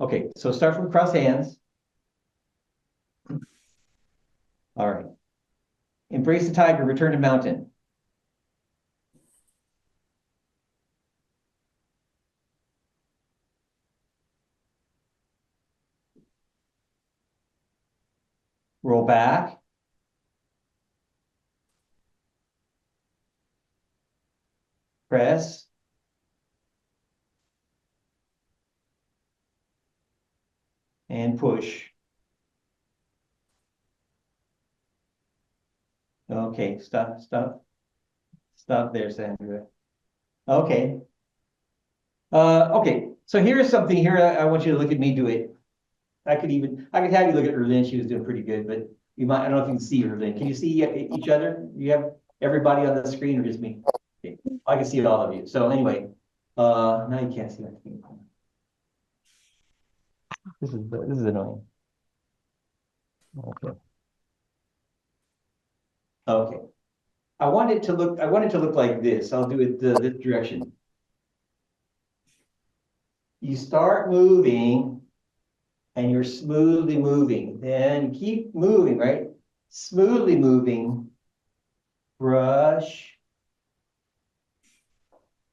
Okay, so start from cross hands. All right. Embrace the tiger, return to mountain. Roll back. Press. And push. Okay, stop there, Sandra. Okay. Okay, so here's something here. I want you to look at me do it. I could have you look at Erlyn. She was doing pretty good, but you might, I don't know if you can see Erlyn. Can you see each other? You have everybody on the screen or just me? Okay. I can see all of you. So anyway, now you can't see my screen. This is annoying. Okay. Okay. I want it to look like this. I'll do it this direction. You start moving and you're smoothly moving. Then keep moving, right? Smoothly moving. Brush.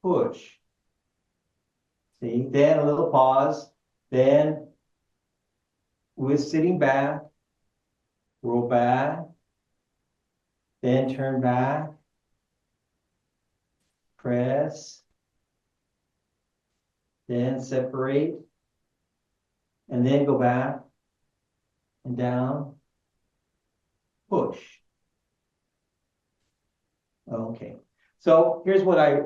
Push. See, then a little pause. Then with sitting back, roll back. Then turn back. Press. Then separate. And then go back and down. Push. Okay. So here's what I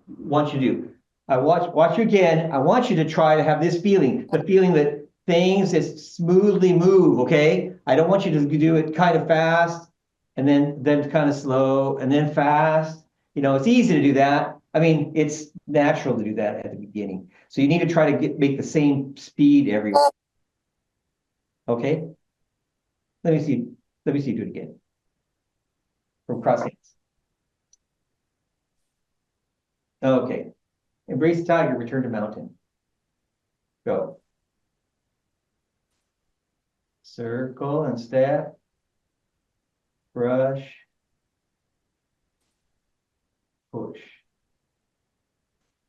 want you to do. Watch you again. I want you to try to have this feeling, the feeling that things just smoothly move, okay? I don't want you to do it kind of fast and then kind of slow and then fast. You know, it's easy to do that. I mean, it's natural to do that at the beginning. So you need to try to make the same speed everywhere. Okay? Let me see you do it again. From cross hands. Okay. Embrace the tiger, return to mountain. Go. Circle and step. Brush. Push.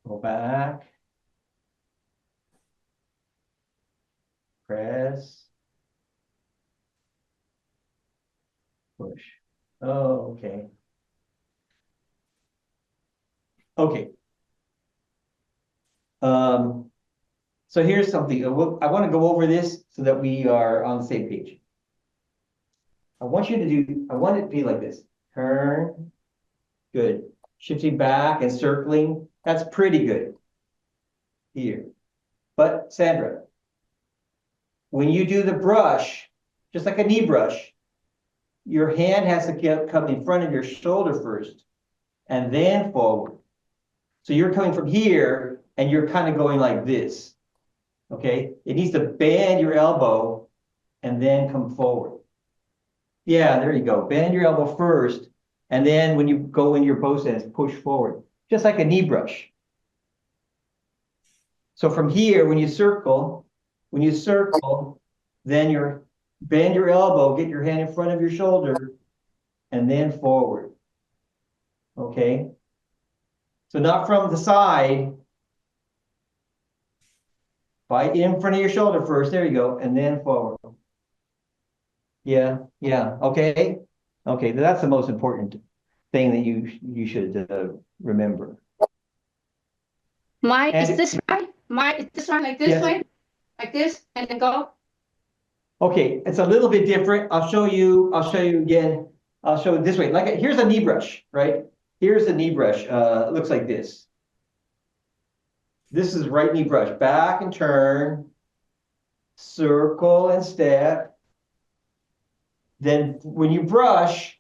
Go back. Press. Push. Oh, okay. Okay. So here's something. I want to go over this so that we are on the same page. I want it to be like this. Turn. Good. Shifting back and circling. That's pretty good. Here. But Sandra, when you do the brush, just like a knee brush, your hand has to come in front of your shoulder first and then forward. So you're coming from here and you're kind of going like this. Okay? It needs to bend your elbow and then come forward. Yeah, there you go. Bend your elbow first. And then when you go in your bow stance, push forward. Just like a knee brush. So from here, when you circle, then you bend your elbow, get your hand in front of your shoulder, and then forward. Okay? So not from the side, by in front of your shoulder first, there you go, and then forward. Yeah, okay? Okay, that's the most important thing that you should remember. Is this right? Is this right, like this yes. way? Like this, and then go? Okay, it's a little bit different. I'll show you again. I'll show it this way. Like here's a knee brush, right? Here's a knee brush. It looks like this. This is right knee brush. Back and turn. Circle and step. Then when you brush,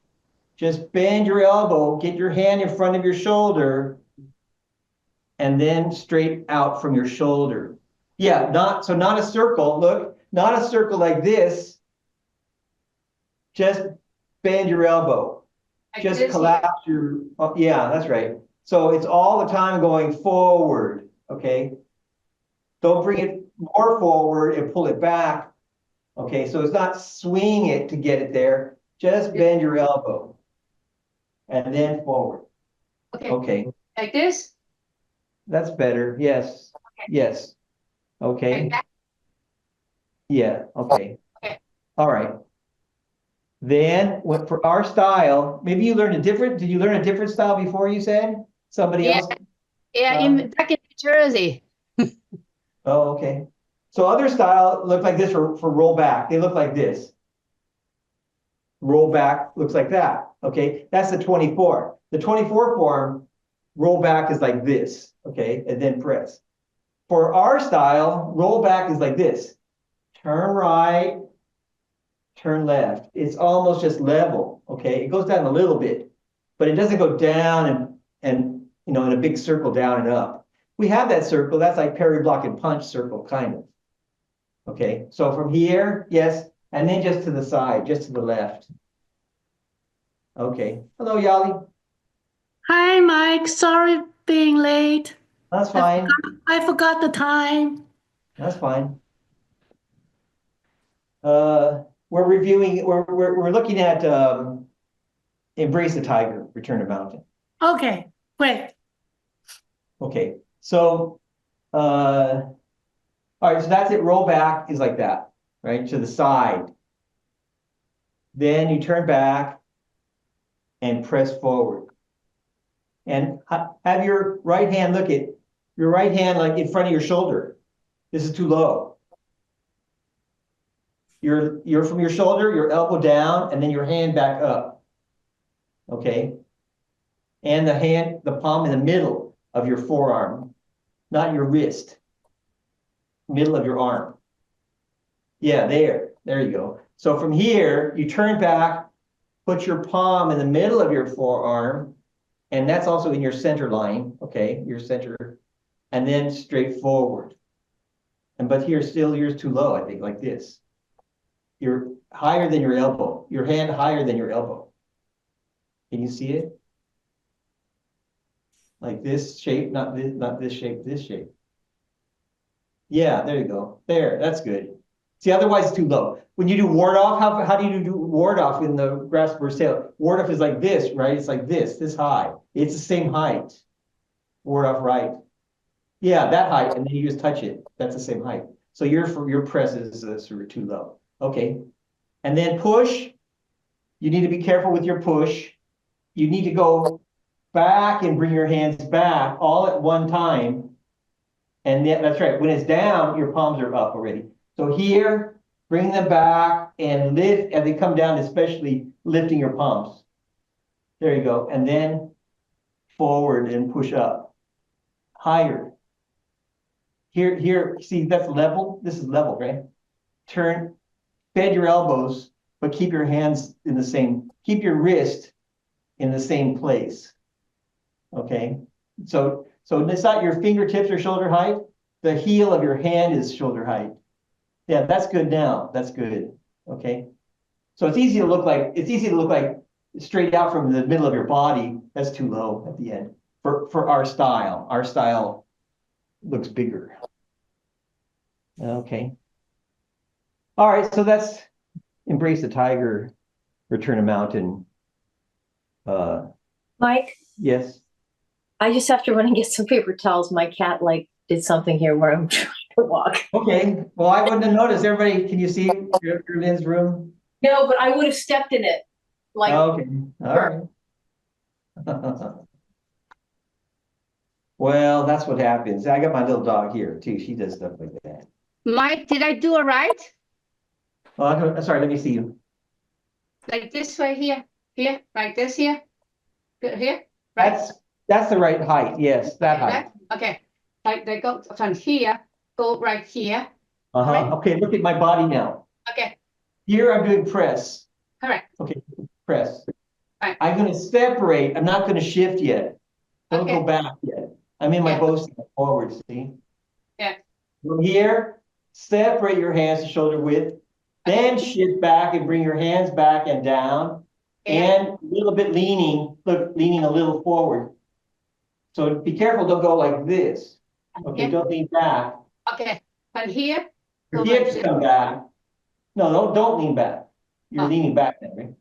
just bend your elbow, get your hand in front of your shoulder, and then straight out from your shoulder. Yeah, not a circle. Look, not a circle like this. Just bend your elbow. Like just collapse your, yeah, that's right. So it's all the time going forward, okay? Don't bring it more forward and pull it back. Okay, so it's not swing it to get it there. Just bend your elbow. And then forward. Okay. Okay, Like this. that's better. Yes, yes. Okay, Like that. yeah, okay. Okay. All right. Then for our style, maybe you learned did you learn a different style before you said? Somebody Yeah. else? Yeah. Back in New Jersey. Oh, okay. So other style look like this for roll back. They look like this. Roll back looks like that. Okay, that's the 24. The 24 form, roll back is like this. Okay, and then press. For our style, roll back is like this. Turn right, turn left. It's almost just level. Okay, it goes down a little bit, but it doesn't go down and in a big circle down and up. We have that circle. That's like parry, block, and punch circle, kind of. Okay, so from here, yes, and then just to the side, just to the left. Okay. Hello, Yali. Hi, Mike. Sorry being late. That's fine. I forgot the time. That's fine. We're reviewing, we're looking at Embrace the Tiger, Return to Mountain. Okay, great. Okay, so all right, so that's it. Roll back is like that, right? To the side. Then you turn back and press forward. And have your right hand, look at your right hand like in front of your shoulder. This is too low. You're from your shoulder, your elbow down, and then your hand back up. Okay. And the palm in the middle of your forearm, not your wrist. Middle of your arm. Yeah, there you go. So from here, you turn back, put your palm in the middle of your forearm, and that's also in your center line, okay, your center, and then straight forward. But here, still, yours too low, I think, like this. You're higher than your elbow, your hand higher than your elbow. Can you see it? Like this shape, not this shape, this shape. Yeah, there you go. There, that's good. See, otherwise it's too low. When you do ward off, how do you do ward off in the grasshopper's tail? Ward off is like this, right? It's like this high. It's the same height. Ward off right. Yeah, that height, and then you just touch it. That's the same height. So your press is sort of too low. Okay. And then push. You need to be careful with your push. You need to go back and bring your hands back all at one time. And that's right. When it's down, your palms are up already. So here, bring them back and lift as they come down, especially lifting your palms. There you go. And then forward and push up. Higher. Here, see, that's level. This is level, right? Bend your elbows, but keep your hands keep your wrist in the same place. Okay. So it's not your fingertips or shoulder height. The heel of your hand is shoulder height. Yeah, that's good now. That's good. Okay. So it's easy to look like straight out from the middle of your body. That's too low at the end for our style. Our style looks bigger. Okay. All right. So that's Embrace the Tiger, Return to Mountain. Mike, Yes. I just have to run and get some paper towels. My cat did something here where I'm trying to walk. Okay. Well, I wouldn't have noticed. Everybody, can you see your Lynn's room? No, but I would have stepped in it. Okay. All right. Well, that's what happens. I got my little dog here too. She does stuff like that. Mike, did I do it right? Oh, sorry. Let me see you. Like this right here, like this here, here, right? That's the right height. Yes, that height. Right? Okay. Like they go from here, go right here. Right. Okay. Look at my body now. Okay. Here I'm doing press. Correct. Okay. Press. Right. I'm going to separate. I'm not going to shift yet. Don't Okay. go back yet. I'm in my Yeah. bow step forward. See. Yeah. From here, separate your hands to shoulder width. Then shift back and bring your hands back and down. Yeah. And a little bit leaning a little forward. So be careful, don't go like this. Okay, Yeah. don't lean back. Okay. From here, Your go like hips this. come back. No, don't lean back. You're Oh. leaning back now, right?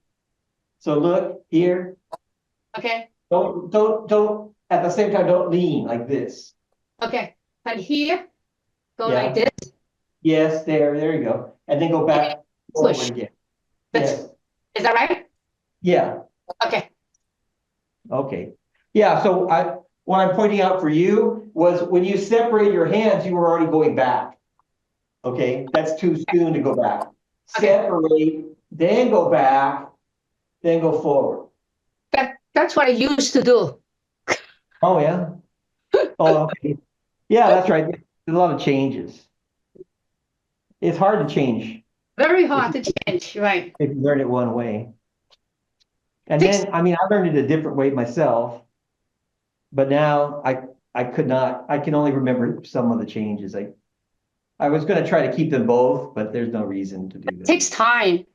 So look here. Okay, Don't, at the same time, don't lean like this. okay. From here, go Yeah. like this. Yes, there you go. And then go back Push. forward again. That's- Yes, Is that right? yeah, Okay, okay. Yeah, so what I'm pointing out for you was when you separate your hands, you were already going back. Okay, that's too soon to go back. Okay. Separate, then go back, then go forward. that's what I used to do. Oh, yeah? Oh, okay. Yeah, that's right. There's a lot of changes. It's hard to change Very hard to change, right? if you learn it one way. And Takes- then, I mean, I learned it a different way myself. But now I could not, I can only remember some of the changes. I was gonna try to keep them both, but there's no reason to do that. Takes time.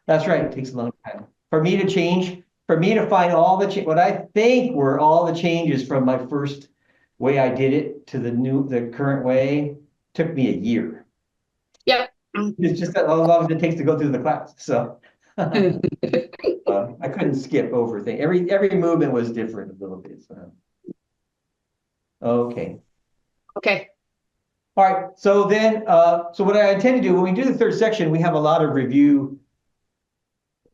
That's right, it takes a long time. For me to change, for me to find all the, what I think were all the changes from my first way I did it to the current way, took me a year. Yep. It's just how long as it takes to go through the class, so. I couldn't skip over things. Every movement was different a little bit, so. Okay. Okay, All right, so then, so what I intend to do, when we do the third section, we have a lot of review,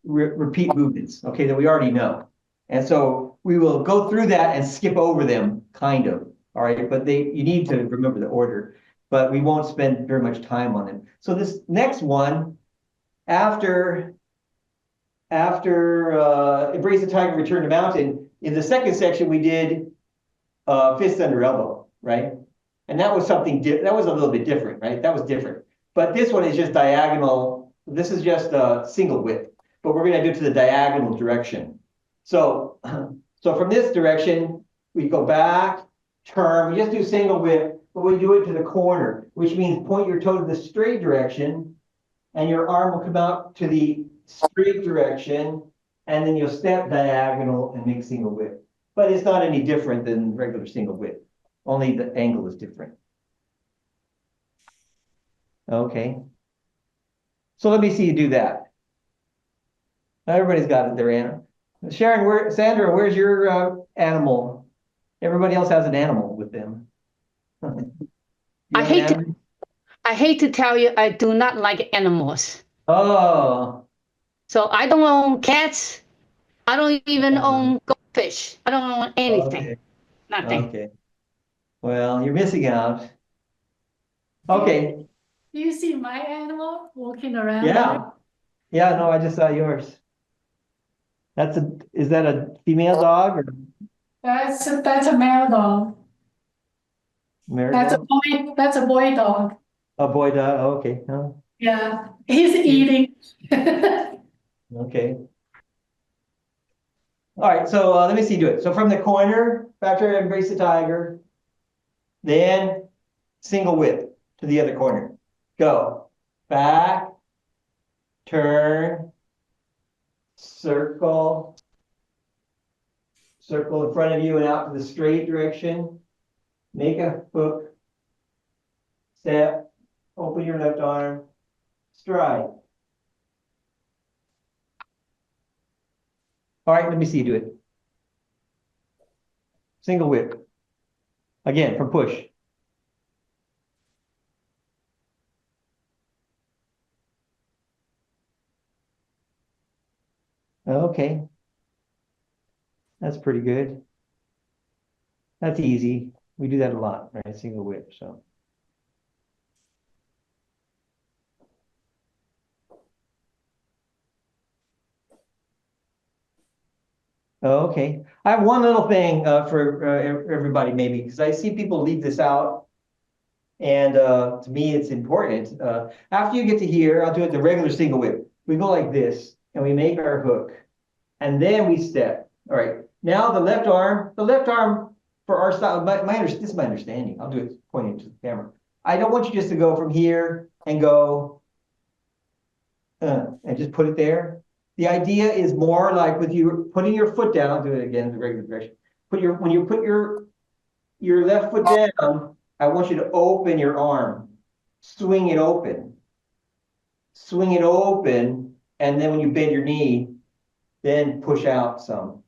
repeat movements, okay, that we already know. And so we will go through that and skip over them, kind of, all right? But you need to remember the order, but we won't spend very much time on them. So this next one, after Embrace the Tiger, Return to Mountain, in the second section, we did fist under elbow, right? And that was something, that was a little bit different, right? That was different. But this one is just diagonal. This is just a single whip, but we're gonna do it to the diagonal direction. So, so from this direction, we go back, turn, we just do single whip, but we do it to the corner, which means point your toe to the straight direction, and your arm will come out to the straight direction, and then you'll step diagonal and make single whip. But it's not any different than regular single whip. Only the angle is different. Okay. So let me see you do that. Everybody's got their animal. Sharon, Sandra, where's your animal? Everybody else has an animal with them. You I have an hate to- animal? I hate to tell you, I do not like animals. Oh, So I don't own cats. I don't even own goldfish. I don't own anything. okay, Nothing. okay. Well, you're missing out. Okay, Do you see my animal walking around? yeah. Yeah, no, I just saw yours. Is that a female dog or That's a male dog. male That's a dog? boy. That's a boy dog. A boy dog, oh, okay, oh, Yeah, he's eating. okay. All right, so let me see, do it. So from the corner, back to Embrace the Tiger, then single whip to the other corner. Go back, turn, circle, circle in front of you and out to the straight direction. Make a hook, step, open your left arm, stride. All right, let me see you do it. Single whip. Again, from push. Okay. That's pretty good. That's easy. We do that a lot, right? Single whip, so. Okay, I have one little thing for everybody maybe, because I see people leave this out. And to me, it's important. After you get to here, I'll do it the regular single whip. We go like this and we make our hook and then we step. All right, now the left arm for our style, this is my understanding. I'll do it pointing to the camera. I don't want you just to go from here and go and just put it there. The idea is more like with you putting your foot down. I'll do it again in the regular direction. When you put your left foot down, I want you to open your arm swing it open. Swing it open, and then when you bend your knee, then push out some,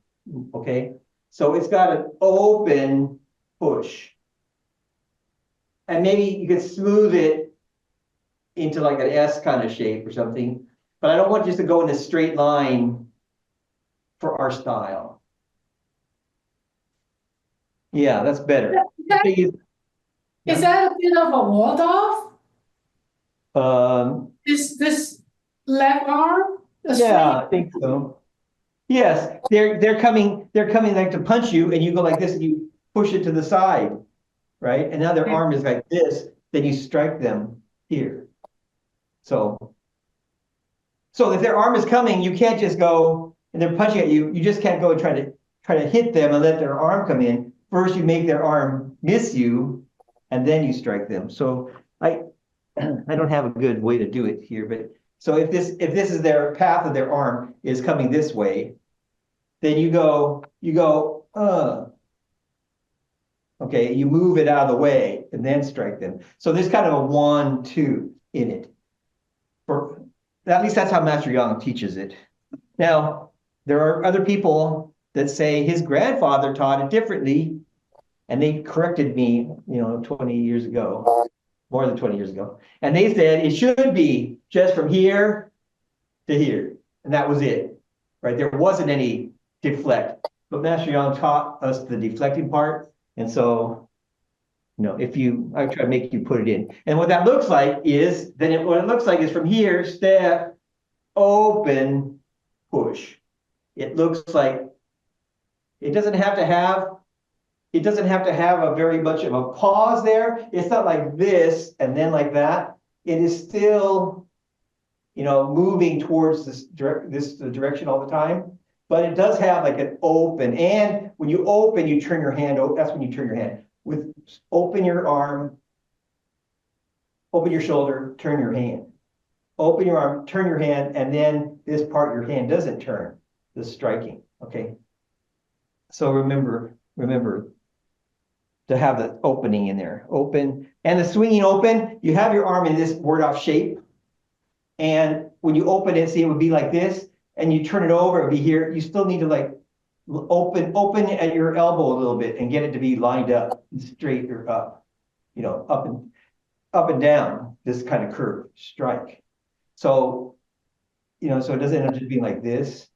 okay? So it's got an open push. And maybe you could smooth it into like an S kind of shape or something, but I don't want just to go in a straight line for our style. Yeah, that's better. Is that a bit of a Waldorf? Um, This left arm? The yeah, I straight- think so. Yes, they're coming like to punch you, and you go like this, and you push it to the side, right? And now their Okay. arm is like this, then you strike them here. So if their arm is coming, you can't just go and they're punching at you. You just can't go and try to hit them and let their arm come in. First, you make their arm miss you, and then you strike them. So I don't have a good way to do it here, but so if this is their path of their arm is coming this way, then you go, okay, you move it out of the way and then strike them. So there's kind of a 1-2 in it. For at least that's how Master Yang teaches it. Now, there are other people that say his grandfather taught it differently, and they corrected me, 20 years ago, more than 20 years ago. And they said it should be just from here to here, and that was it, right? There wasn't any deflect, but Master Yang taught us the deflecting part, and so, I try to make you put it in. And what that looks like is, what it looks like is from here, step, open, push. It looks like it doesn't have to have a very much of a pause there. It's not like this and then like that. It is still, moving towards this direction all the time. But it does have like an open. And when you open, you turn your hand. That's when you turn your hand. Open your arm, open your shoulder, turn your hand. Open your arm, turn your hand, and then this part your hand doesn't turn, the striking, okay? So remember to have the opening in there, open. And the swinging open, you have your arm in this ward-off shape. And when you open it, see, it would be like this, and you turn it over, it would be here. You still need to like open at your elbow a little bit and get it to be lined up, straight or up, up and down, this kind of curve, strike. So, so it doesn't end up just being like this.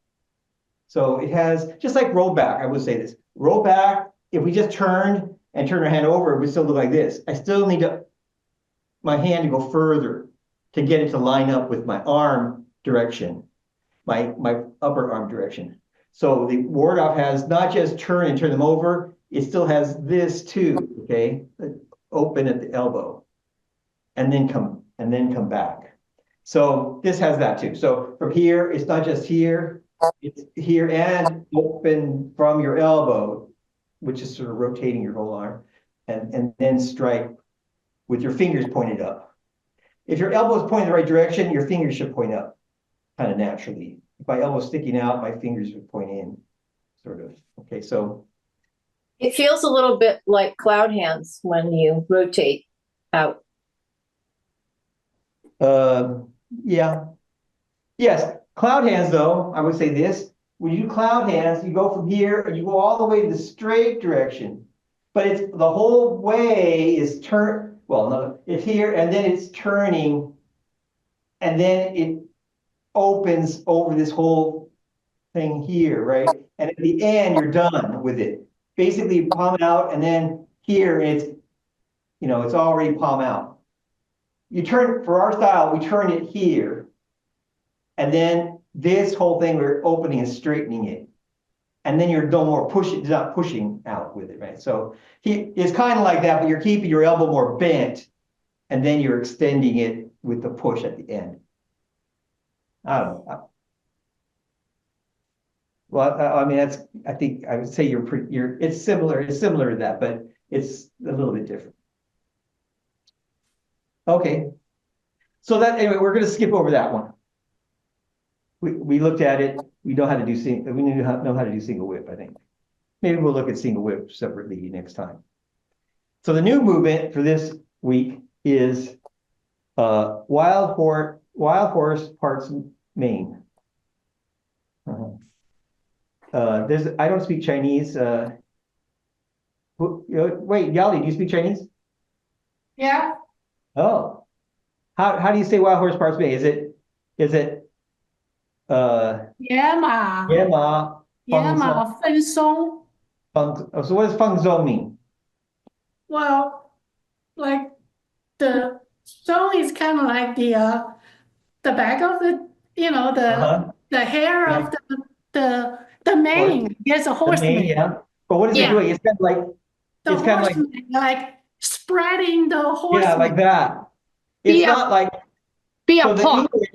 So it has, just like roll back, I would say this, roll back, if we just turned and turn our hand over, it would still look like this. I still need my hand to go further to get it to line up with my arm direction, my upper arm direction. So the ward off has not just turn and turn them over, it still has this too, okay? Open at the elbow and then come back. So this has that too. So from here, it's not just here, it's here and open from your elbow, which is sort of rotating your whole arm, and then strike with your fingers pointed up. If your elbow is pointing the right direction, your fingers should point up kind of naturally. If my elbow's sticking out, my fingers would point in, sort of. Okay, so. It feels a little bit like cloud hands when you rotate out. Yeah. Yes, cloud hands though, I would say this. When you do cloud hands, you go from here and you go all the way to the straight direction. But it's the whole way is it's here and then it's turning and then it opens over this whole thing here, right? And at the end, you're done with it. Basically, you palm it out, and then here it's already palm out. You turn, for our style, we turn it here, and then this whole thing, we're opening and straightening it. And then you're no more not pushing out with it, right? So it's kind of like that, but you're keeping your elbow more bent, and then you're extending it with the push at the end. I don't know. Well, I mean, I think I would say it's similar to that, but it's a little bit different. Okay. So anyway, we're going to skip over that one. We looked at it. We know how to do know how to do single whip, I think. Maybe we'll look at single whip separately next time. So the new movement for this week is wild horse parts Maine. I don't speak Chinese. Wait, Yali, do you speak Chinese? Yeah, Oh, how do you say wild horse parts Maine? Is it uh 野马，野马野马 feng 分松。so what does feng zhou mean? Well, like the song is kind of like the back of the, Uh-huh. the hair Yeah. of the mane. There's a The horse mane, mane. yeah. But what is it Yeah. doing? It's kind of like The it's kind of horse like mane, like spreading the horse yeah, like mane. that. It's Yeah. not like Be so a the pot. English,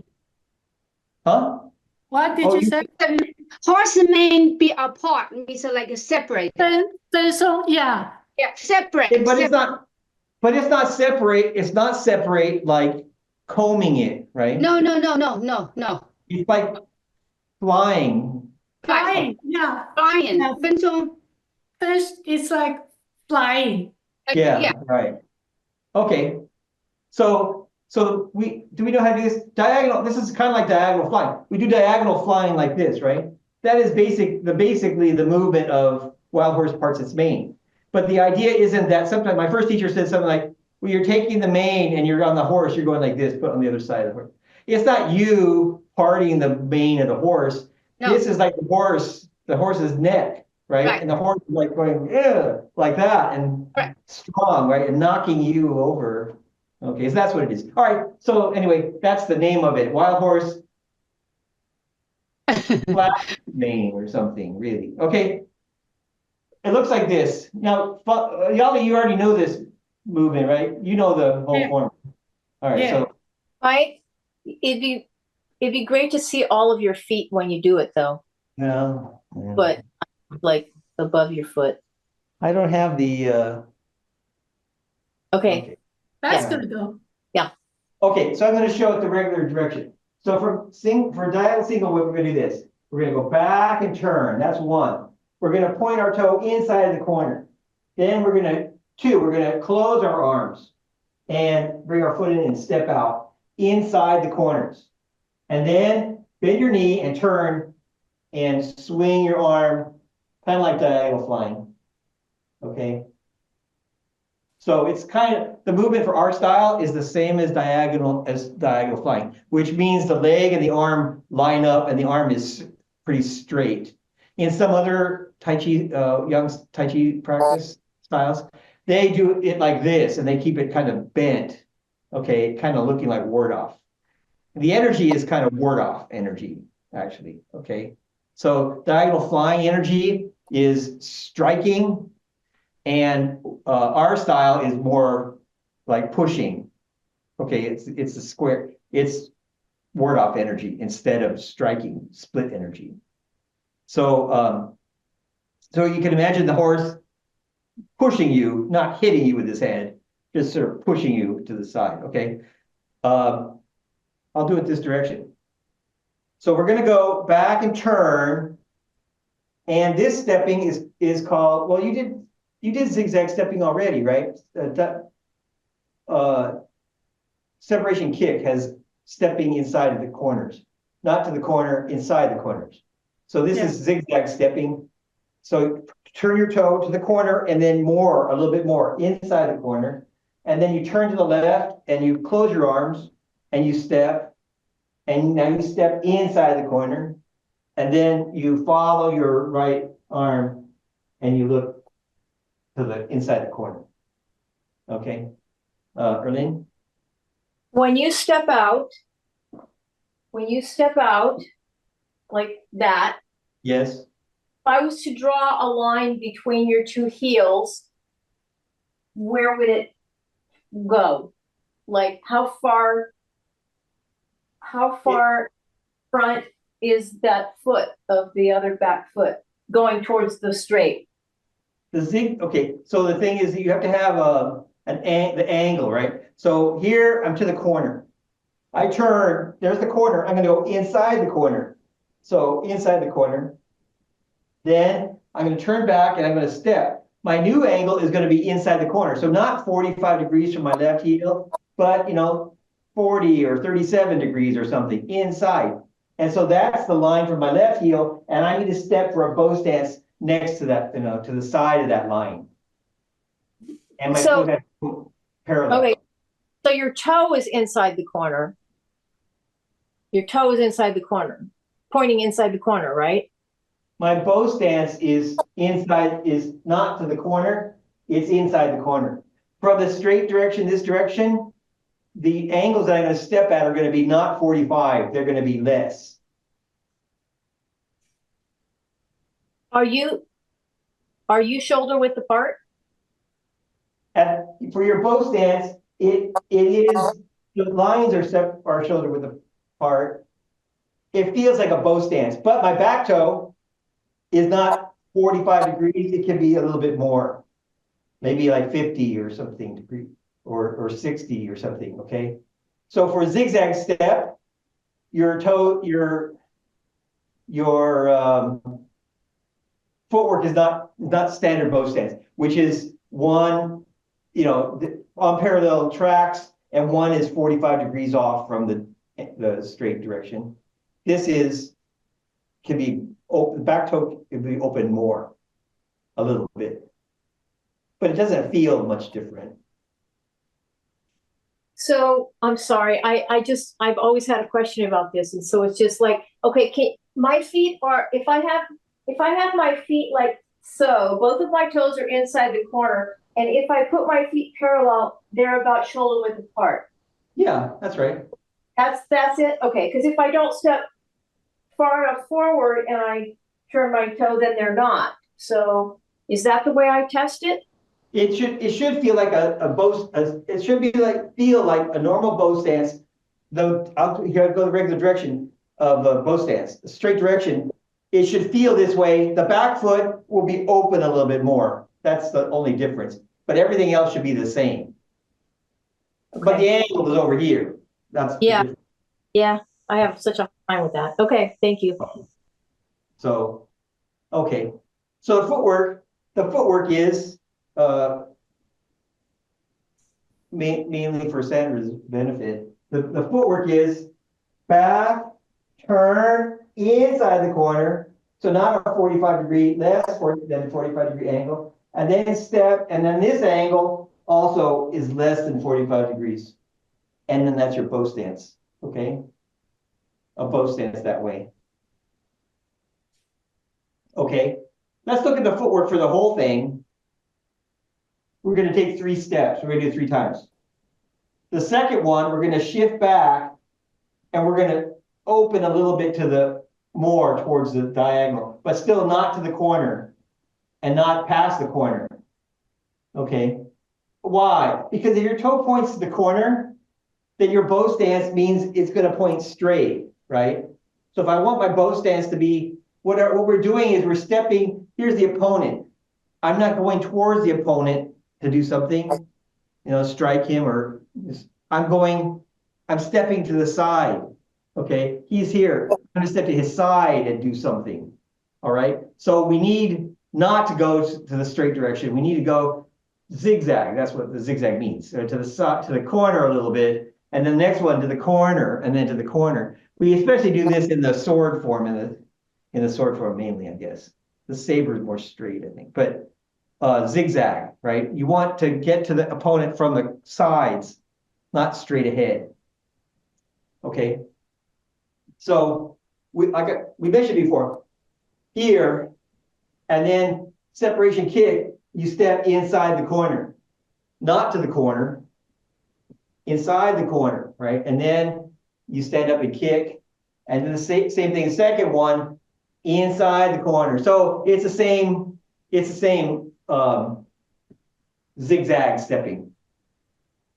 huh? What did Oh, you say? The horse mane be apart means like separate. 分松, yeah. Yeah, separate. But it's separate. not. But it's not separate. It's not separate like combing it, right? No, no, no, no, no, no. It's like flying. Flying, yeah. Flying. Yeah. 分钟. Fish is like flying. Yeah, Yeah. right. Okay. So do we know how to do this? Diagonal, this is kind of like diagonal flying. We do diagonal flying like this, right? That is basically the movement of wild horse parts its mane. But the idea isn't that sometimes my first teacher said something like, well, you're taking the mane and you're on the horse, you're going like this, put on the other side of the horse. It's not you parting the mane of the horse. No. This is like the horse's neck, right? Right. And the horse is like going, yeah, like that, and Right. strong, right? And knocking you over. Okay, so that's what it is. All right, so anyway, that's the name of it. Wild horse flat mane or something, really. Okay. It looks like this. Now, Yali, you already know this movement, right? You know the whole Yeah. form. All right, Yeah. so It'd be great to see all of your feet when you do it though, no, but like above your foot. I don't have the Okay, That's Yeah. gonna go. Okay, so I'm going to show it the regular direction. So for diagonal single whip, we're going to do this. We're going to go back and turn. That's one. We're going to point our toe inside the corner. Then we're going to close our arms and bring our foot in and step out inside the corners. And then bend your knee and turn and swing your arm, kind of like diagonal flying. Okay. So it's kind of, the movement for our style is the same as diagonal flying, which means the leg and the arm line up and the arm is pretty straight. In some other Tai Chi, young Tai Chi practice styles, they do it like this and they keep it kind of bent, okay, kind of looking like ward off. The energy is kind of ward off energy, actually, okay? So diagonal flying energy is striking, and our style is more like pushing. Okay, it's a square, it's ward off energy instead of striking, split energy. So so you can imagine the horse pushing you, not hitting you with his head, just sort of pushing you to the side, okay? I'll do it this direction. So we're gonna go back and turn, and this stepping is called, well, you did zigzag stepping already, right? Separation kick has stepping inside of the corners, not to the corner, inside the corners. So this is zigzag stepping. So turn your toe to the corner and then a little bit more inside the corner. And then you turn to the left and you close your arms and you step. And now you step inside the corner. And then you follow your right arm and you look to the inside the corner. Okay. Erlene? when you step out like that, Yes. if I was to draw a line between your two heels, where would it go? Like how far front is that foot of the other back foot going towards the straight? Okay, so the thing is that you have to have the angle, right? So here I'm to the corner. I turn, there's the corner. I'm going to go inside the corner. So inside the corner. Then I'm going to turn back and I'm going to step. My new angle is going to be inside the corner. So not 45 degrees from my left heel, but 40 or 37 degrees or something inside. And so that's the line for my left heel, and I need to step for a bow stance next to that, to the side of that line. And my So- foot has to be parallel. Okay, so your toe is inside the corner. Your toe is inside the corner, pointing inside the corner, right? My bow stance is not to the corner, it's inside the corner. From the straight direction, this direction, the angles that I'm gonna step at are gonna be not 45, they're gonna be less. Are you shoulder width apart? For your bow stance, it is, the lines are shoulder width apart. It feels like a bow stance, but my back toe is not 45 degrees, it can be a little bit more. Maybe like 50 or something degree, or 60 or something, okay? So for a zigzag step, your toe, your footwork is not standard bow stance, which is one, on parallel tracks, and one is 45 degrees off from the straight direction. This can be open, back toe can be open more, a little bit. But it doesn't feel much different. So I'm sorry, I've always had a question about this, and so it's just like, okay, my feet are, if I have my feet like so, both of my toes are inside the corner, and if I put my feet parallel, they're about shoulder width apart. Yeah, that's right. That's it? Okay, because if I don't step far enough forward and I turn my toe, then they're not. So is that the way I test it? It should feel like a bow, it should feel like a normal bow stance, though here I go the regular direction of a bow stance, the straight direction. It should feel this way. The back foot will be open a little bit more. That's the only difference. But everything else should be the same. But the angle is over here. That's the Yeah. difference. Yeah, I have such a hard time with that. Okay, thank you. So, okay. So the footwork is mainly for Sandra's benefit. The footwork is back, turn, inside the corner. So not a 45 degree, less than 45 degree angle. And then step, and then this angle also is less than 45 degrees. And then that's your bow stance, okay? A bow stance that way. Okay, let's look at the footwork for the whole thing. We're gonna take 3 steps. We're gonna do it 3 times. The second one, we're gonna shift back and we're gonna open a little bit more towards the diagonal, but still not to the corner and not past the corner. Okay, why? Because if your toe points to the corner, then your bow stance means it's gonna point straight, right? So if I want my bow stance to be, what we're doing is we're stepping, here's the opponent. I'm not going towards the opponent to do something, strike him I'm stepping to the side, okay? He's here, I'm gonna step to his side and do something, all right? So we need not to go to the straight direction, we need to go zigzag, that's what the zigzag means, so to the side, to the corner a little bit, and then the next one to the corner, and then to the corner. We especially do this in the sword form, in the sword form mainly, I guess. The saber is more straight, I think, but zigzag, right? You want to get to the opponent from the sides, not straight ahead. Okay. So we mentioned before, here, and then separation kick, you step inside the corner, not to the corner, inside the corner, right? And then you stand up and kick, and then the same thing, the second one, inside the corner. So it's the same zigzag stepping.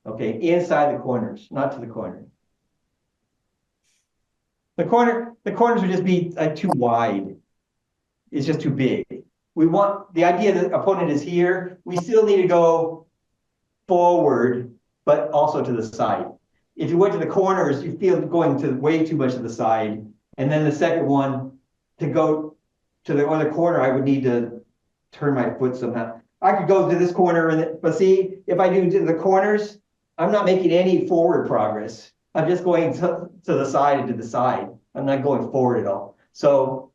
Okay, inside the corners, not to the corner. The corners would just be too wide. It's just too big. We want the idea that the opponent is here. We still need to go forward, but also to the side. If you went to the corners, you feel going to way too much to the side. And then the second one, to go to the other corner, I would need to turn my foot somehow. I could go to this corner, but see, if I do to the corners, I'm not making any forward progress. I'm just going to the side and to the side. I'm not going forward at all. So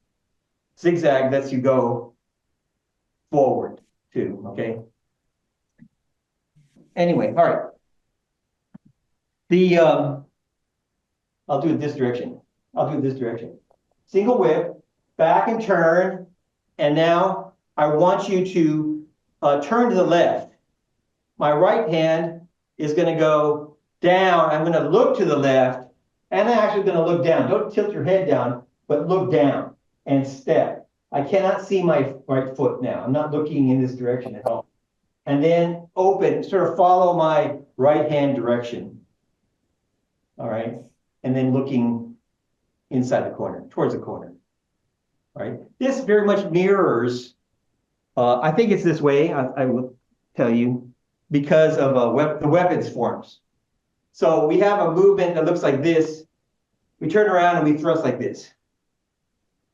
zigzag lets you go forward too, okay? Anyway, all right. The, I'll do it this direction. I'll do it this direction. Single whip, back and turn. And now I want you to turn to the left. My right hand is going to go down. I'm going to look to the left, and I'm actually going to look down. Don't tilt your head down, but look down and step. I cannot see my right foot now. I'm not looking in this direction at all. And then open, sort of follow my right hand direction. All right. And then looking inside the corner, towards the corner. All right. This very much mirrors, I think it's this way, I will tell you, because of the weapons forms. So we have a movement that looks like this. We turn around and we thrust like this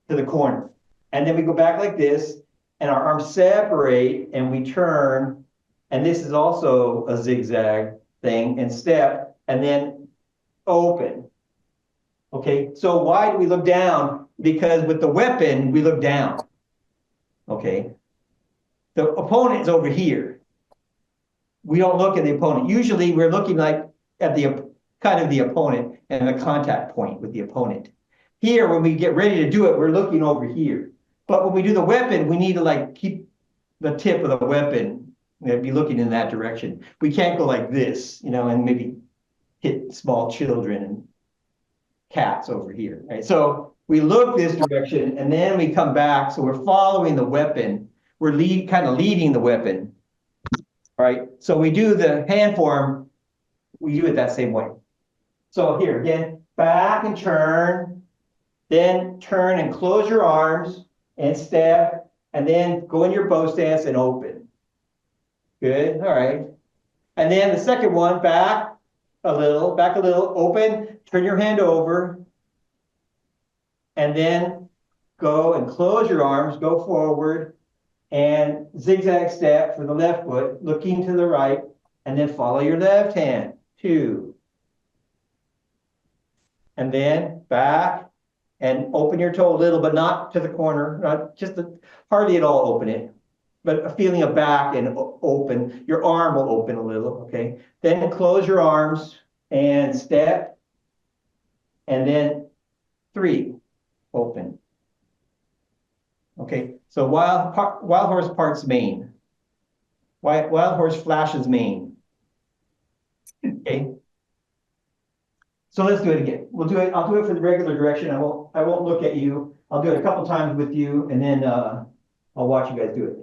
to the corner. And then we go back like this, and our arms separate, and we turn. And this is also a zigzag thing, and step, and then open. Okay, so why do we look down? Because with the weapon, we look down. Okay, the opponent is over here. We don't look at the opponent. Usually we're looking like at the kind of the opponent and the contact point with the opponent. Here, when we get ready to do it, we're looking over here. But when we do the weapon, we need to like keep the tip of the weapon, be looking in that direction. We can't go like this, you know, and maybe hit small children and cats over here, right? So we look this direction and then we come back. So we're following the weapon. We're kind of leading the weapon, right? So we do the hand form, we do it that same way. So here again, back and turn, then turn and close your arms and step, and then go in your bow stance and open. Good, all right. And then the second one, back a little, open, turn your hand over, and then go and close your arms, go forward, and zigzag step for the left foot, looking to the right, and then follow your left hand, 2. And then back and open your toe a little, but not to the corner, not just hardly at all open it, but a feeling of back and open. Your arm will open a little, okay? Then close your arms and step, and then 3, open. Okay, so wild horse parts mane. Wild horse flashes mane. Okay. So let's do it again. We'll do it. I'll do it for the regular direction. I won't look at you. I'll do it a couple times with you, and then I'll watch you guys do it.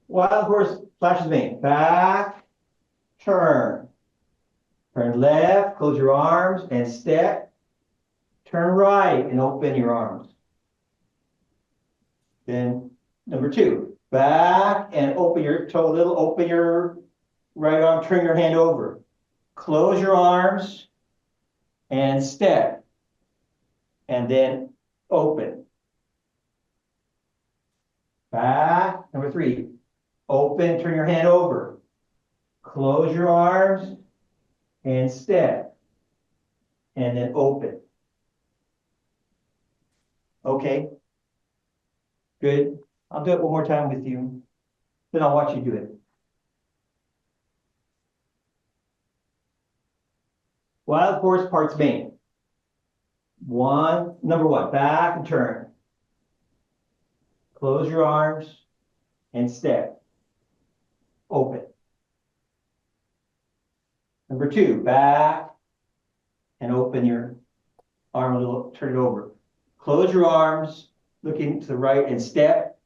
Wild horse flashes mane. Back, turn. Turn left, close your arms and step. Turn right and open your arms. Then number 2, back and open your toe a little, open your right arm, turn your hand over. Close your arms and step. And then open. Back, number 3, open, turn your hand over. Close your arms and step. And then open. Okay. Good. I'll do it one more time with you. Then I'll watch you do it. Wild horse parts mane. Number 1, back and turn. Close your arms and step. Open. Number 2, back and open your arm a little, turn it over. Close your arms, looking to the right and step,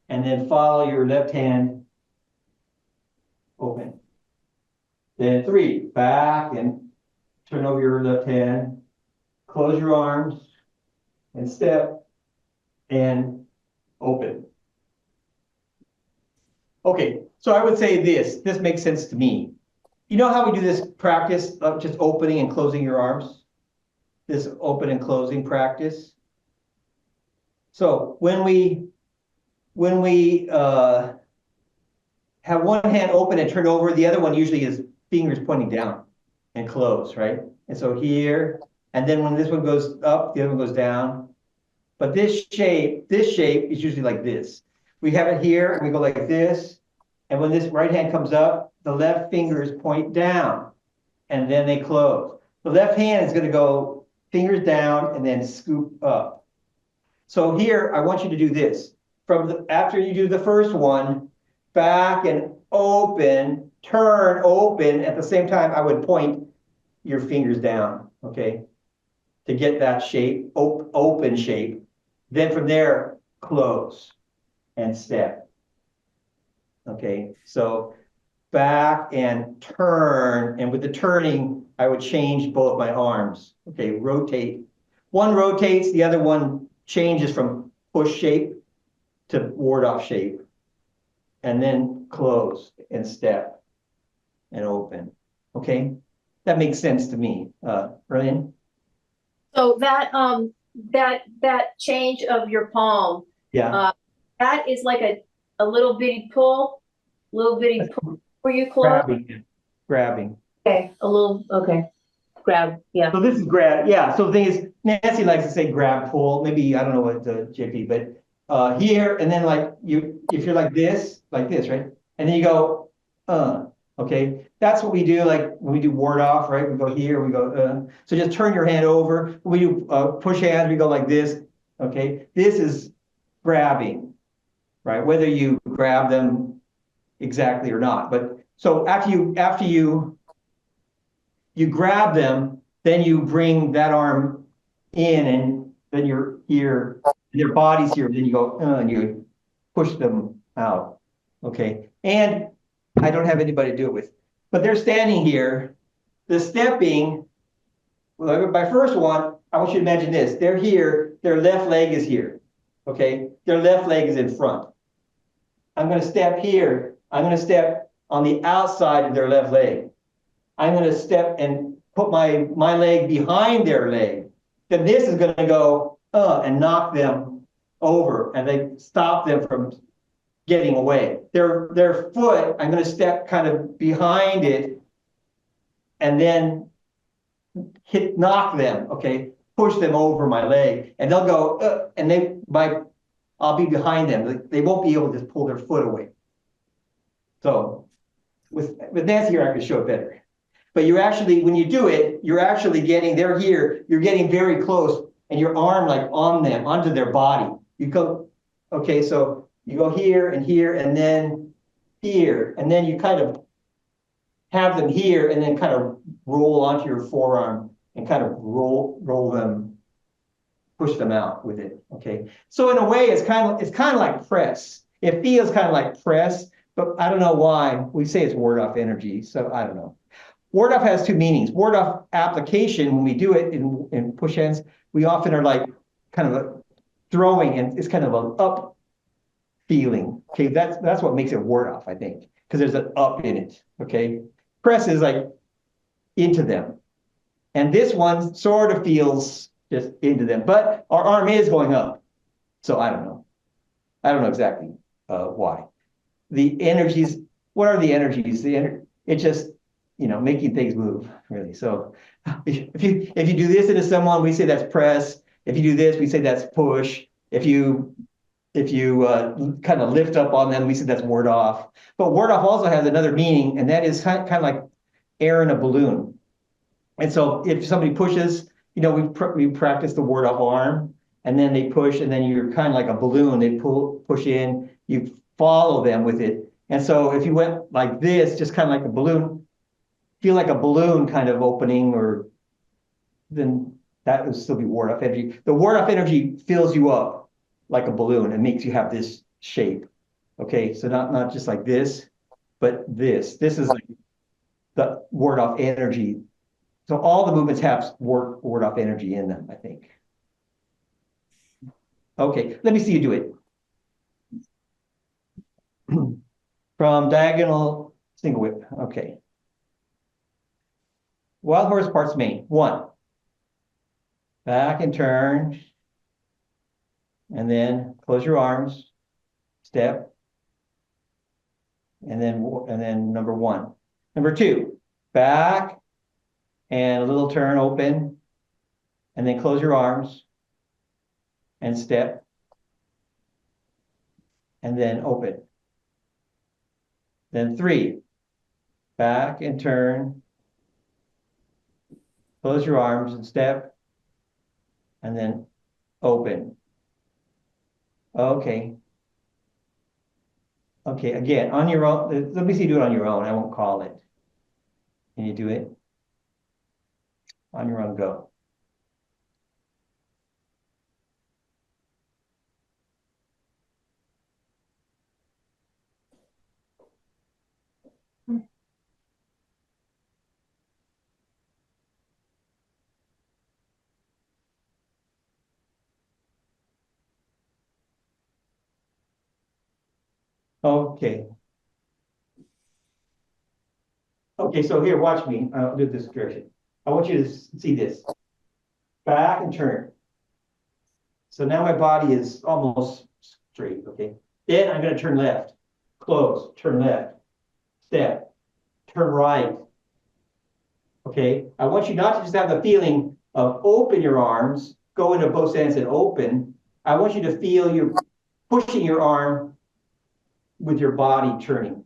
and then follow your left hand, open. Then 3, back and turn over your left hand, close your arms and step and open. Okay, so I would say this makes sense to me. You know how we do this practice of just opening and closing your arms? This open and closing practice. So when we have one hand open and turn over, the other one usually is fingers pointing down. and close, right? And so here, and then when this one goes up, the other one goes down. But this shape is usually like this. We have it here, and we go like this. And when this right hand comes up, the left fingers point down, and then they close. The left hand is gonna go fingers down and then scoop up. So here, I want you to do this. After you do the first one, back and open, turn, open. At the same time, I would point your fingers down, okay? To get that shape, open shape. Then from there, close and step. Okay, so back and turn, and with the turning, I would change both my arms. Okay, rotate. One rotates, the other one changes from push shape to ward off shape. And then close and step and open. Okay, that makes sense to me. Ryan? So that change of your palm, Yeah. that is like a little bitty pull where you close. Grabbing. Okay, grab, yeah. So this is grab, yeah. So the thing is, Nancy likes to say grab, pull. Maybe I don't know what JP, but here and then like if you're like this, right? And then you go, okay. That's what we do. Like when we do ward off, right? We go here, we go, So just turn your hand over. When we do push hands, we go like this. Okay. This is grabbing, right? Whether you grab them exactly or not, but so after you grab them, then you bring that arm in, and then you're here, their body's here, then you go, and you push them out, okay? And I don't have anybody to do it with, but they're standing here, the stepping, well, my first one, I want you to imagine this, they're here, their left leg is here, okay? Their left leg is in front. I'm gonna step here, I'm gonna step on the outside of their left leg. I'm gonna step and put my leg behind their leg. Then this is gonna go and knock them over, and they stop them from getting away. Their foot, I'm gonna step kind of behind it and then knock them, okay? Push them over my leg, and they'll go, and I'll be behind them. They won't be able to just pull their foot away. So with Nancy here, I can show it better. But you're actually, when you do it, you're actually getting, they're here, you're getting very close, and your arm like on them, onto their body. You go, okay, so you go here, and then here, and then you kind of have them here, and then kind of roll onto your forearm, and kind of roll them, push them out with it, okay? So in a way, it's kind of like press. It feels kind of like press, but I don't know why. We say it's ward off energy, so I don't know. Ward off has two meanings. Ward off application, when we do it in push hands, we often are like kind of throwing, and it's kind of an up feeling. Okay, that's what makes it ward off, I think, because there's an up in it. Okay, press is like into them, and this one sort of feels just into them, but our arm is going up. So I don't know. I don't know exactly why. The energies. What are the energies? It's just, making things move, really. So if you do this into someone, we say that's press. If you do this, we say that's push. If you kind of lift up on them, we say that's ward off. But ward off also has another meaning, and that is kind of like air in a balloon. And so if somebody pushes, we practice the ward off arm, and then they push, and then you're kind of like a balloon. They push in, you follow them with it. And so if you went like this, just kind of like a balloon, feel like a balloon kind of opening, or then that would still be ward off energy. The ward off energy fills you up like a balloon and makes you have this shape. Okay, so not just like this, but this. This is like the ward off energy. So all the movements have ward off energy in them, I think. Okay, let me see you do it. From diagonal single whip. Okay. Wild horse parts main. 1. Back and turn. And then close your arms. Step. And then number 1. Number 2. Back and a little turn open, and then close your arms and step, and then open. Then 3, back and turn, close your arms and step, and then open. Okay. Okay, again, on your own, let me see you do it on your own, I won't call it. Can you do it? On your own, go. Okay. Okay, so here, watch me. I'll do this direction. I want you to see this. Back and turn. So now my body is almost straight, okay? Then I'm gonna turn left, close, turn left, step, turn right. Okay, I want you not to just have the feeling of open your arms, go into both ends and open. I want you to feel you're pushing your arm with your body turning,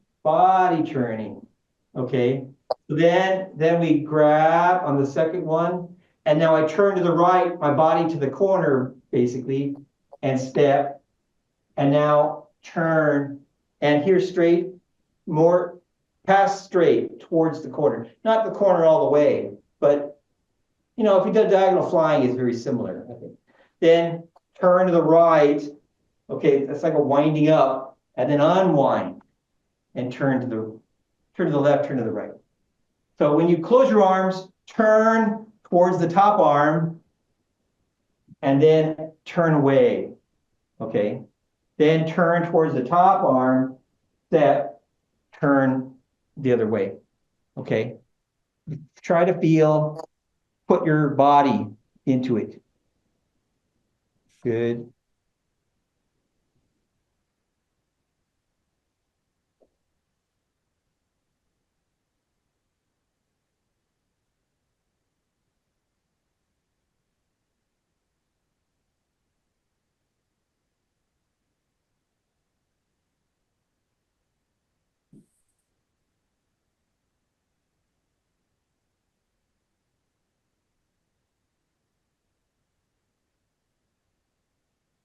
okay? So then we grab on the second one, and now I turn to the right, my body to the corner, basically, and step, and now turn, and here straight, more pass straight towards the corner. Not the corner all the way, but, you know, if you do diagonal flying, it's very similar, I think. Then turn to the right, okay, that's like a winding up, and then unwind, and turn to the left, turn to the right. So when you close your arms, turn towards the top arm, and then turn away, okay? Then turn towards the top arm, step, turn the other way, okay? Try to feel, put your body into it. Good.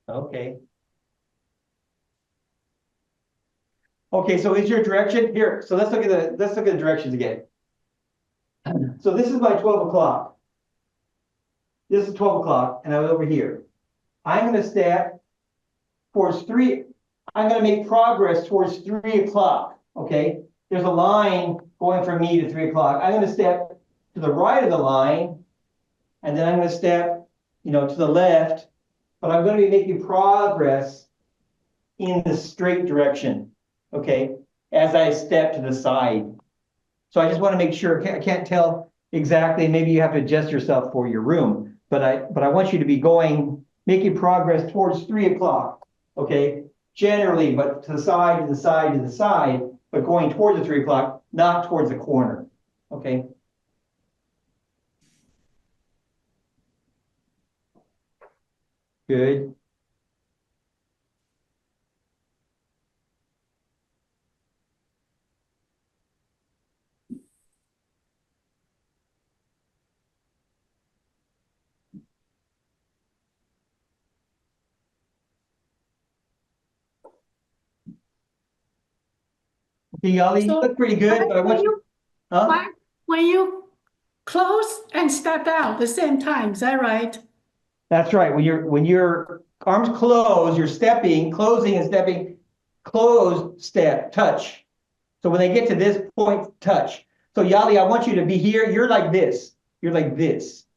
Okay. Okay, so is your direction here? So let's look at the directions again. So this is my 12 o'clock. This is 12 o'clock, and I was over here. I'm gonna step towards 3. I'm gonna make progress towards 3 o'clock, okay? There's a line going from me to 3 o'clock. I'm gonna step to the right of the line, and then I'm gonna step, you know, to the left, but I'm gonna be making progress in the straight direction, okay? As I step to the side. So I just wanna make sure, I can't tell exactly, maybe you have to adjust yourself for your room, but I want you to be going, making progress towards 3 o'clock, okay? Generally, but to the side, to the side, to the side, but going towards the 3 o'clock, not towards the corner, okay? Good. Okay, Yali, you So, look pretty good, but I want you, huh? When you close and step out the same time, is that right? That's right. When your arms close, you're stepping, closing and stepping, close, step, touch. So when they get to this point, touch. So Yali, I want you to be here. You're like this. You're like this.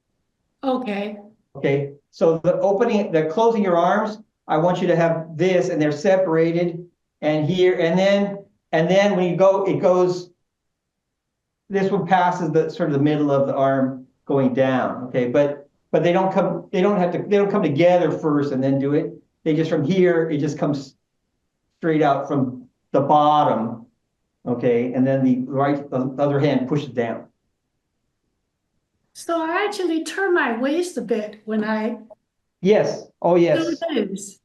Okay, Okay. So the closing your arms, I want you to have this, and they're separated, and here, and then when you go, it goes. This one passes the sort of the middle of the arm going down. Okay, but they don't come. They don't come together first and then do it. They just from here. It just comes straight out from the bottom. Okay, and then the other hand pushes down. So I actually turn my waist a bit when I Yes, oh, do yes. this.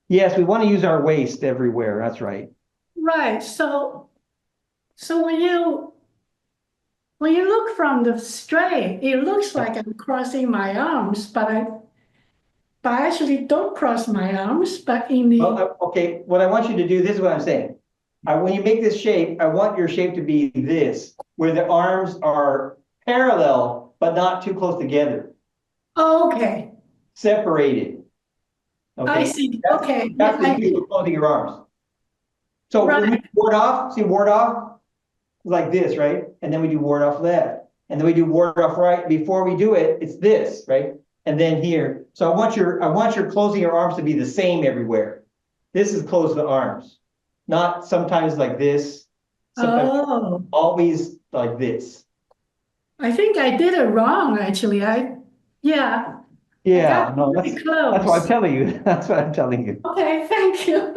Yes, we want to use our waist everywhere. That's right. Right, so when you look from the straight, it looks like I'm crossing my arms, but I actually don't cross my arms, but in the, Well, okay, what I want you to do, this is what I'm saying. When you make this shape, I want your shape to be this, where the arms are parallel, but not too close together, oh, okay, separated. I Okay, see, that's, okay. that's yeah, the use of closing your arms. So when we Right. ward off, see ward off, like this, right? And then we do ward off left, and then we do ward off right. Before we do it, it's this, right? And then here. So I want your closing your arms to be the same everywhere. This is close the arms, not sometimes like this, sometimes Oh, always like this. I think I did it wrong, actually. Yeah, I Yeah, got no, pretty that's what I'm close. telling you. That's what I'm telling you. Okay, thank you.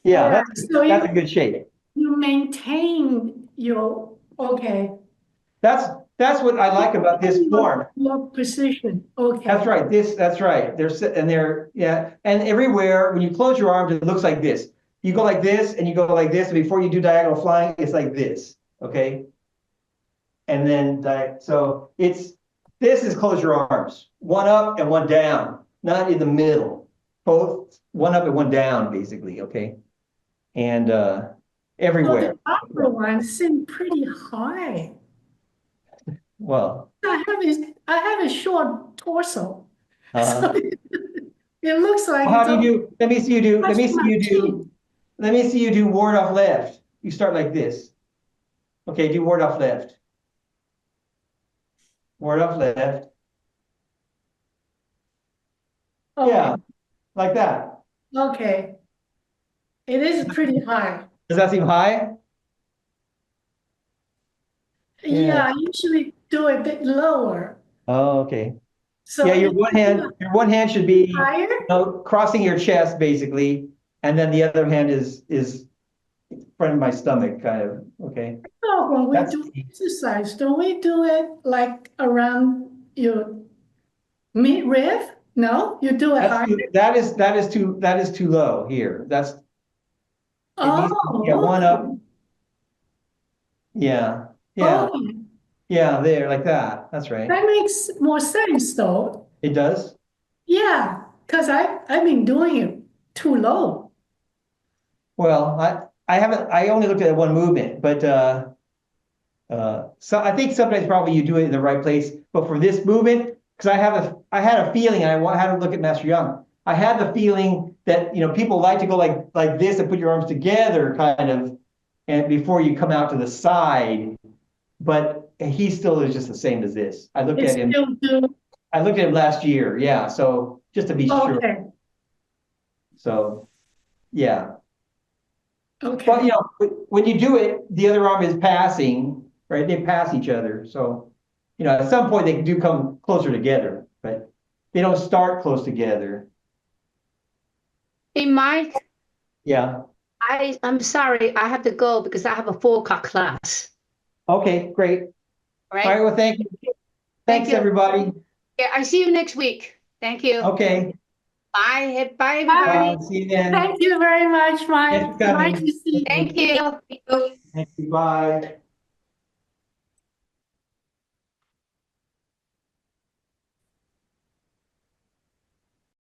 Yeah, All right, so that's a good shape. you maintain your, okay. That's what I like about this form. Your position, okay. That's right. That's right. Yeah. And everywhere, when you close your arms, it looks like this. You go like this and you go like this. And before you do diagonal flying, it's like this. Okay. And then, so this is close your arms. One up and one down, not in the middle. Both one up and one down, basically. Okay. And, So everywhere. the upper one seem pretty high. Well, I have a short torso. uh, So it looks like how it's do you do? Let me see you do. Let me see my you chin. do. Let me see you do ward off left. You start like this. Okay, do ward off left. Ward off left. Yeah, like that. Okay. It is pretty high. Does that seem high? Yeah. Yeah, I usually do a bit lower. Oh, okay. So Yeah, if your one hand should be, higher, crossing your chest basically, and then the other hand is in front of my stomach, kind of. Okay. no, when we That's- do exercise, don't we do it like around your midriff? No, you do it higher? That is too low here. It needs to be one up. Yeah. Yeah. Okay. Yeah, there, like that. That's right. That makes more sense though. It does? Yeah, because I've been doing it too low. Well, I only looked at one movement, but so I think sometimes probably you do it in the right place, but for this movement, because I had a feeling, and I had to look at Master Young. I had the feeling that, people like to go like this and put your arms together kind of, and before you come out to the side, but he still is just the same as this. I looked It's at him. still do, I looked at him last year. Yeah. So just to be sure. okay, So, yeah. But, okay. when you do it, the other arm is passing, right? They pass each other. So, at some point they do come closer together, but they don't start close together. Hey, Mike, Yeah. I'm sorry, I have to go because I have a 4 o'clock class, Okay, great. All right. right? Well, thank you. Thanks, you. everybody. Yeah, I see you next week. Thank you. Okay. Bye. Bye, everybody. See you then. Thank you very much, Mike. Thanks for coming. Nice to see you. Thank you. Thank you. Bye.